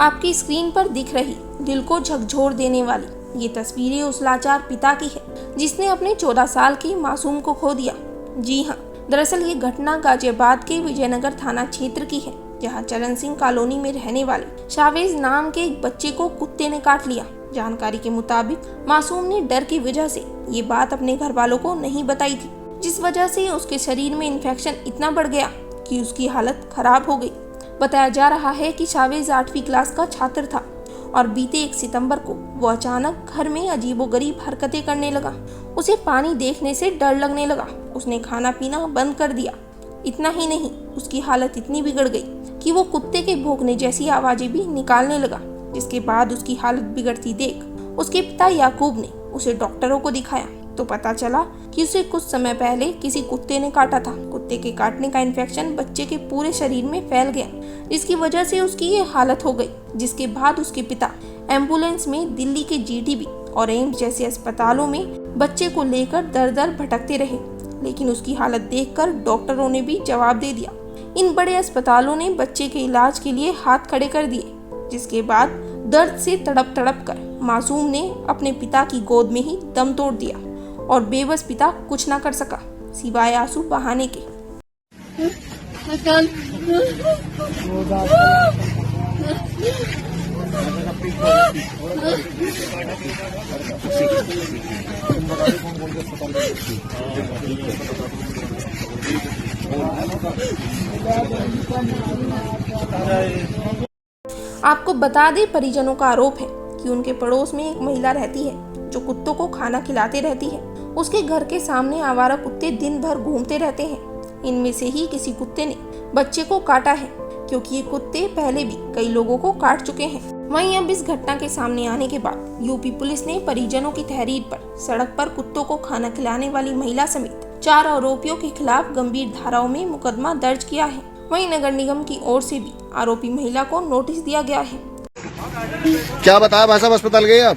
आपकी स्क्रीन पर दिख रही दिल को झकझोर देने वाली ये तस्वीरें उस लाचार पिता की है जिसने अपने 14 साल के मासूम को खो दिया। जी हाँ, दरअसल ये घटना गाजियाबाद के विजयनगर थाना क्षेत्र की है, जहां चरण सिंह कॉलोनी में रहने वाले शावेज नाम के एक बच्चे को कुत्ते ने काट लिया। जानकारी के मुताबिक मासूम ने डर की वजह से ये बात अपने घर वालों को नहीं बताई थी, जिस वजह से उसके शरीर में इन्फेक्शन इतना बढ़ गया कि उसकी हालत खराब हो गई। बताया जा रहा है कि शावेज 8वीं क्लास का छात्र था और बीते 1 सितंबर को वो अचानक घर में अजीबोगरीब हरकतें करने लगा। उसे पानी देखने से डर लगने लगा। उसने खाना पीना बंद कर दिया। इतना ही नहीं, उसकी हालत इतनी बिगड़ गई कि वो कुत्ते के भौंकने जैसी आवाजें भी निकालने लगा। जिसके बाद उसकी हालत बिगड़ती देख उसके पिता याकूब ने उसे डॉक्टरों को दिखाया तो पता चला कि उसे कुछ समय पहले किसी कुत्ते ने काटा था। कुत्ते के काटने का इन्फेक्शन बच्चे के पूरे शरीर में फैल गया, जिसकी वजह से उसकी ये हालत हो गई। जिसके बाद उसके पिता एम्बुलेंस में दिल्ली के जीटीबी और एम्स जैसे अस्पतालों में बच्चे को लेकर दर दर भटकते रहे, लेकिन उसकी हालत देखकर डॉक्टरों ने भी जवाब दे दिया। इन बड़े अस्पतालों ने बच्चे के इलाज के लिए हाथ खड़े कर दिए, जिसके बाद दर्द से तड़प तड़प कर मासूम ने अपने पिता की गोद में ही दम तोड़ दिया और बेबस पिता कुछ ना कर सका सिवाय आंसू बहाने के। आपको बता दें, परिजनों का आरोप है कि उनके पड़ोस में एक महिला रहती है जो कुत्तों को खाना खिलाते रहती है। उसके घर के सामने आवारा कुत्ते दिन भर घूमते रहते हैं। इनमें से ही किसी कुत्ते ने बच्चे को काटा है, क्योंकि ये कुत्ते पहले भी कई लोगों को काट चुके हैं। वहीं अब इस घटना के सामने आने के बाद यूपी पुलिस ने परिजनों की तहरीर पर सड़क पर कुत्तों को खाना खिलाने वाली महिला समेत 4 आरोपियों के खिलाफ गंभीर धाराओं में मुकदमा दर्ज किया है। वहीं नगर निगम की ओर से भी आरोपी महिला को नोटिस दिया गया है। क्या बताया भाई साहब, अस्पताल गए आप?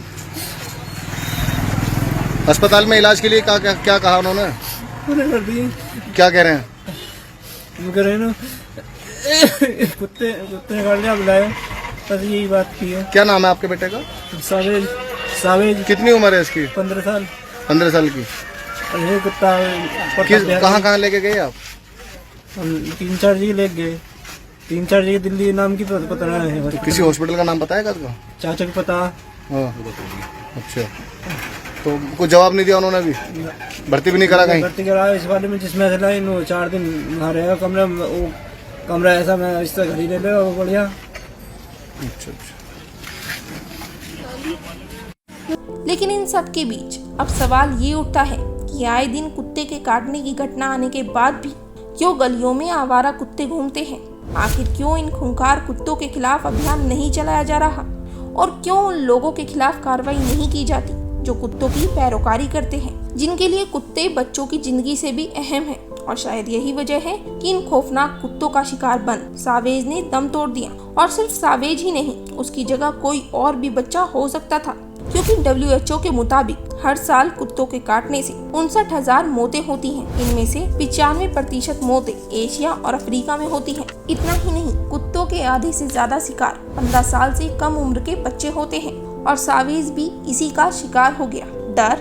अस्पताल में इलाज के लिए क्या कहा उन्होंने? कर दिए। क्या कह रहे हैं? कह रहे हैं ना कुत्ते ने काट लिया, बुलाया, बस यही बात की है। क्या नाम है आपके बेटे का? सावेज। कितनी उम्र है इसकी? 15 साल। 15 साल की। ये कुत्ता कहाँ लेके गए आप? हम 3-4 जगह ले गए, 3-4 जगह दिल्ली नाम की पता नहीं है। किसी हॉस्पिटल का नाम बताएगा आपको? चाचा को पता। अच्छा, तो कुछ जवाब नहीं दिया उन्होंने? अभी भर्ती भी नहीं करा कहीं? भर्ती करा इस बारे में जिसमें 4 दिन वहाँ रहेगा कमरा। वो कमरा ऐसा मैं इस तरह घर ही ले ले, वो बढ़िया। अच्छा। लेकिन इन सब के बीच अब सवाल ये उठता है कि आए दिन कुत्ते के काटने की घटना आने के बाद भी क्यों गलियों में आवारा कुत्ते घूमते हैं? आखिर क्यों इन खूंखार कुत्तों के खिलाफ अभियान नहीं चलाया जा रहा? और क्यों उन लोगों के खिलाफ कार्रवाई नहीं की जाती जो कुत्तों की पैरोकारी करते हैं, जिनके लिए कुत्ते बच्चों की जिंदगी से भी अहम है? और शायद यही वजह है कि इन खौफनाक कुत्तों का शिकार बन सावेज ने दम तोड़ दिया। और सिर्फ सावेज ही नहीं, उसकी जगह कोई और भी बच्चा हो सकता था, क्योंकि WHO के मुताबिक हर साल कुत्तों के काटने से 59,000 मौतें होती हैं। इनमें से 95% मौतें एशिया और अफ्रीका में होती हैं। इतना ही नहीं, कुत्तों के आधे से ज्यादा शिकार 15 साल से कम उम्र के बच्चे होते हैं और सावेज भी इसी का शिकार हो गया। डर,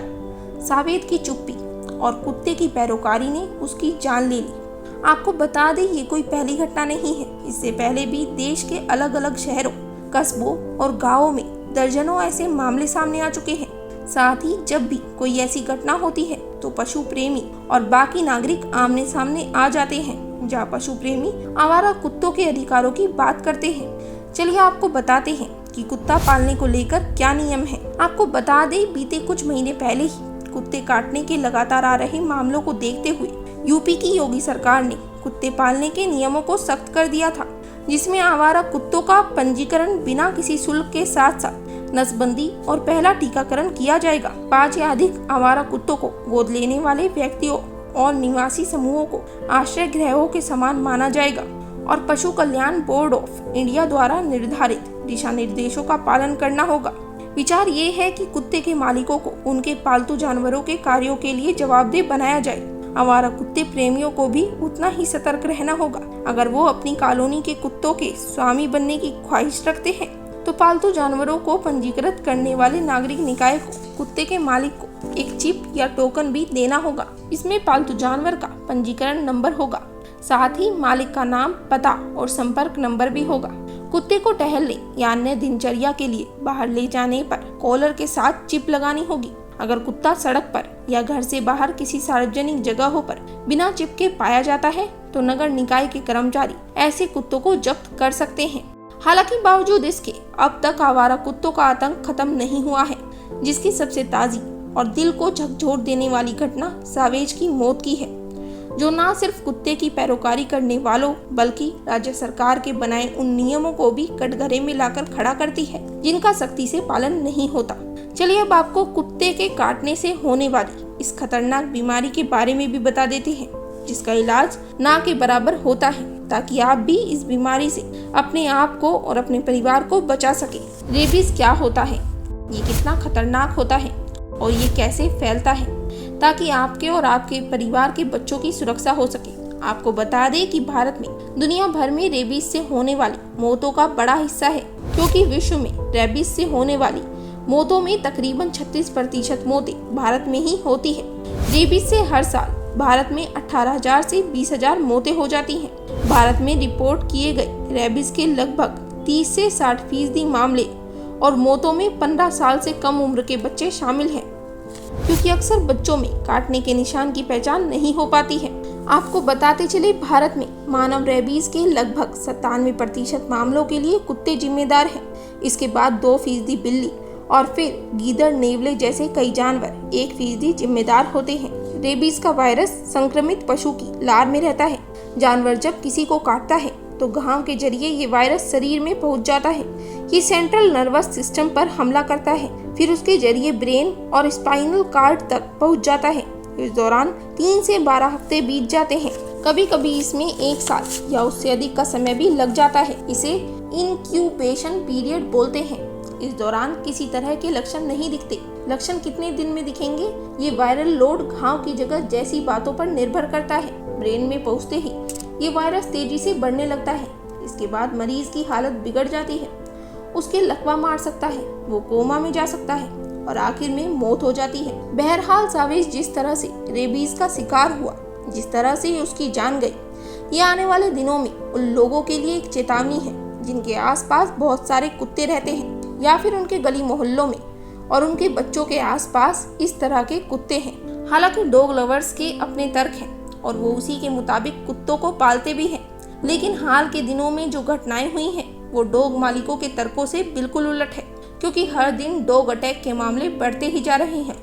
सावेज की चुप्पी और कुत्ते की पैरोकारी ने उसकी जान ले ली। आपको बता दें, ये कोई पहली घटना नहीं है। इससे पहले भी देश के अलग अलग शहरों, कस्बों और गाँवों में दर्जनों ऐसे मामले सामने आ चुके हैं। साथ ही जब भी कोई ऐसी घटना होती है तो पशु प्रेमी और बाकी नागरिक आमने सामने आ जाते हैं, जहाँ पशु प्रेमी आवारा कुत्तों के अधिकारों की बात करते हैं। चलिए आपको बताते हैं कि कुत्ता पालने को लेकर क्या नियम है। आपको बता दें, बीते कुछ महीने पहले ही कुत्ते काटने के लगातार आ रहे मामलों को देखते हुए यूपी की योगी सरकार ने कुत्ते पालने के नियमों को सख्त कर दिया था, जिसमें आवारा कुत्तों का पंजीकरण बिना किसी शुल्क के साथ साथ नसबंदी और पहला टीकाकरण किया जाएगा। 5 या अधिक आवारा कुत्तों को गोद लेने वाले व्यक्तियों और निवासी समूहों को आश्रय गृहों के समान माना जाएगा और पशु कल्याण बोर्ड ऑफ इंडिया द्वारा निर्धारित दिशा निर्देशों का पालन करना होगा। विचार ये है कि कुत्ते के मालिकों को उनके पालतू जानवरों के कार्यों के लिए जवाबदेह बनाया जाए। आवारा कुत्ते प्रेमियों को भी उतना ही सतर्क रहना होगा। अगर वो अपनी कॉलोनी के कुत्तों के स्वामी बनने की ख्वाहिश रखते हैं तो पालतू जानवरों को पंजीकृत करने वाले नागरिक निकाय को कुत्ते के मालिक को एक चिप या टोकन भी देना होगा। इसमें पालतू जानवर का पंजीकरण नंबर होगा, साथ ही मालिक का नाम, पता और संपर्क नंबर भी होगा। कुत्ते को टहलने या अन्य दिनचर्या के लिए बाहर ले जाने पर कॉलर के साथ चिप लगानी होगी। अगर कुत्ता सड़क पर या घर से बाहर किसी सार्वजनिक जगहों पर बिना चिप के पाया जाता है तो नगर निकाय के कर्मचारी ऐसे कुत्तों को जब्त कर सकते हैं। हालांकि बावजूद इसके अब तक आवारा कुत्तों का आतंक खत्म नहीं हुआ है, जिसकी सबसे ताजी और दिल को झकझोर देने वाली घटना सावेज की मौत की है, जो न सिर्फ कुत्ते की पैरोकारी करने वालों बल्कि राज्य सरकार के बनाए उन नियमों को भी कटघरे में लाकर खड़ा करती है जिनका सख्ती से पालन नहीं होता। चलिए अब आपको कुत्ते के काटने से होने वाली इस खतरनाक बीमारी के बारे में भी बता देते हैं, जिसका इलाज ना के बराबर होता है, ताकि आप भी इस बीमारी से अपने आप को और अपने परिवार को बचा सके। रेबीज क्या होता है, ये कितना खतरनाक होता है और ये कैसे फैलता है, ताकि आपके और आपके परिवार के बच्चों की सुरक्षा हो सके। आपको बता दें कि भारत में दुनिया भर में रेबीज से होने वाली मौतों का बड़ा हिस्सा है, क्योंकि विश्व में रेबीज से होने वाली मौतों में तकरीबन 36% मौतें भारत में ही होती है। रेबीज से हर साल भारत में 18,000 से 20,000 मौतें हो जाती हैं। भारत में रिपोर्ट किए गए रेबीज के लगभग 30 से 60% मामले और मौतों में 15 साल से कम उम्र के बच्चे शामिल हैं, क्योंकि अक्सर बच्चों में काटने के निशान की पहचान नहीं हो पाती है। आपको बताते चले, भारत में मानव रेबीज के लगभग 97% मामलों के लिए कुत्ते जिम्मेदार हैं। इसके बाद 2% बिल्ली और फिर गीदड़, नेवले जैसे कई जानवर 1% जिम्मेदार होते हैं। रेबीज का वायरस संक्रमित पशु की लार में रहता है। जानवर जब किसी को काटता है तो घाव के जरिए ये वायरस शरीर में पहुंच जाता है। ये सेंट्रल नर्वस सिस्टम पर हमला करता है, फिर उसके जरिए ब्रेन और स्पाइनल कार्ड तक पहुंच जाता है। इस दौरान 3 से 12 हफ्ते बीत जाते हैं। कभी कभी इसमें 1 साल या उससे अधिक का समय भी लग जाता है। इसे इनक्यूबेशन पीरियड बोलते हैं। इस दौरान किसी तरह के लक्षण नहीं दिखते। लक्षण कितने दिन में दिखेंगे, ये वायरल लोड घाव की जगह जैसी बातों पर निर्भर करता है। ब्रेन में पहुंचते ही ये वायरस तेजी से बढ़ने लगता है। इसके बाद मरीज की हालत बिगड़ जाती है, उसके लकवा मार सकता है, वो कोमा में जा सकता है और आखिर में मौत हो जाती है। बहरहाल सावेज जिस तरह से रेबीज का शिकार हुआ, जिस तरह से उसकी जान गई, ये आने वाले दिनों में उन लोगों के लिए एक चेतावनी है जिनके आसपास बहुत सारे कुत्ते रहते हैं या फिर उनके गली मोहल्लों में और उनके बच्चों के आसपास इस तरह के कुत्ते हैं। हालांकि डॉग लवर्स के अपने तर्क हैं और वो उसी के मुताबिक कुत्तों को पालते भी हैं, लेकिन हाल के दिनों में जो घटनाएं हुई हैं वो डॉग मालिकों के तर्कों से बिल्कुल उलट है, क्योंकि हर दिन डॉग अटैक के मामले बढ़ते ही जा रहे हैं।